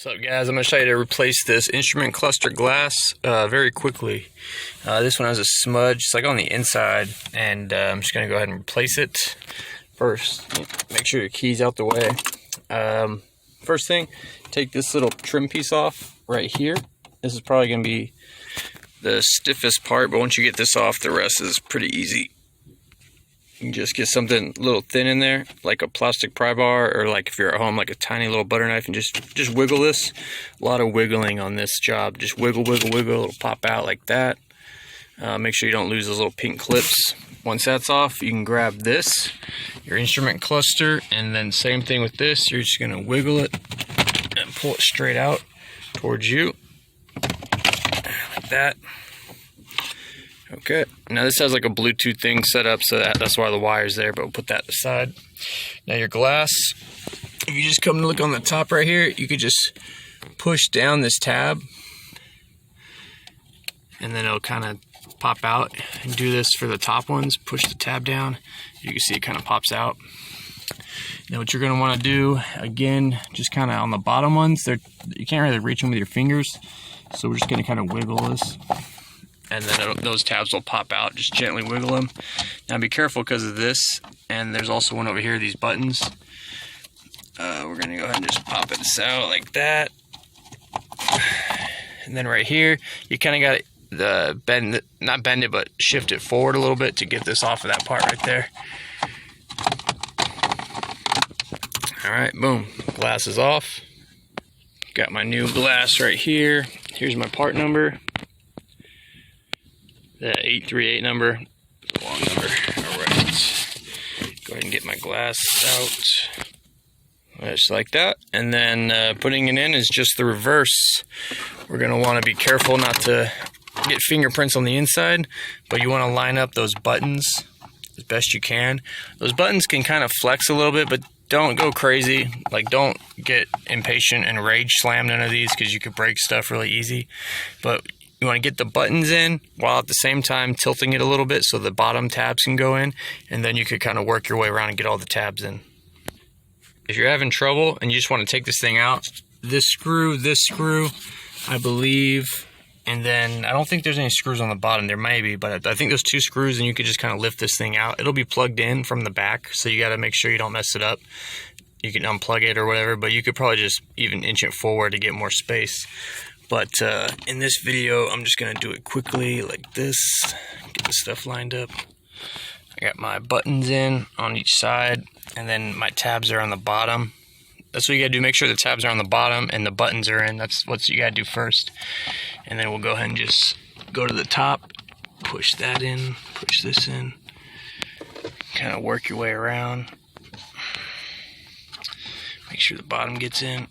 What's up, guys? I'm going to show you to replace this instrument cluster glass very quickly. This one has a smudge. It's like on the inside, and I'm just going to go ahead and replace it. First, make sure your key's out the way. First thing, take this little trim piece off right here. This is probably going to be the stiffest part, but once you get this off, the rest is pretty easy. You can just get something a little thin in there, like a plastic pry bar, or like if you're at home, like a tiny little butter knife, and just wiggle this. A lot of wiggling on this job. Just wiggle, wiggle, wiggle. It'll pop out like that. Make sure you don't lose those little pink clips. Once that's off, you can grab this, your instrument cluster, and then same thing with this. You're just gonna wiggle it and pull it straight out towards you, like that. Okay, now this has like a Bluetooth thing set up, so that's why the wire's there, but we'll put that aside. Now your glass, if you just come to look on the top right here, you could just push down this tab, and then it'll kind of pop out. And do this for the top ones, push the tab down, you can see it kind of pops out. Now what you're going to want to do, again, just kind of on the bottom ones, you can't really reach them with your fingers, so we're just going to kind of wiggle this. And then those tabs will pop out. Just gently wiggle them. Now be careful because of this, and there's also one over here, these buttons. We're gonna go ahead and just pop this out like that. And then right here, you kind of got to not bend it, but shift it forward a little bit to get this off of that part right there. All right, boom, glass is off. Got my new glass right here. Here's my part number. The 838 number, the long number. All right, go ahead and get my glass out, just like that. And then putting it in is just the reverse. We're gonna want to be careful not to get fingerprints on the inside, but you want to line up those buttons as best you can. Those buttons can kind of flex a little bit, but don't go crazy. Like, don't get impatient and rage slam none of these, because you could break stuff really easy. But you want to get the buttons in while at the same time tilting it a little bit so the bottom tabs can go in, and then you could kind of work your way around and get all the tabs in. If you're having trouble and you just want to take this thing out, this screw, I believe, and then I don't think there's any screws on the bottom. There may be, but I think those two screws, and you could just kind of lift this thing out. It'll be plugged in from the back, so you got to make sure you don't mess it up. You can unplug it or whatever, but you could probably just even inch it forward to get more space. But in this video, I'm just going to do it quickly like this. Get the stuff lined up. I got my buttons in on each side, and then my tabs are on the bottom. That's what you got to do. Make sure the tabs are on the bottom and the buttons are in. That's what you got to do first. And then we'll go ahead and just go to the top, push that in, push this in. Kind of work your way around. Make sure the bottom gets in.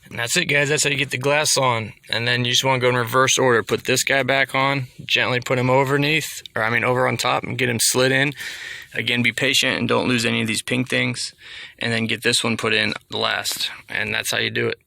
And that's it, guys. That's how you get the glass on. And then you just want to go in reverse order. Put this guy back on, gently put him over on top, and get him slid in. Again, be patient and don't lose any of these pink things. And then get this one put in last. And that's how you do it.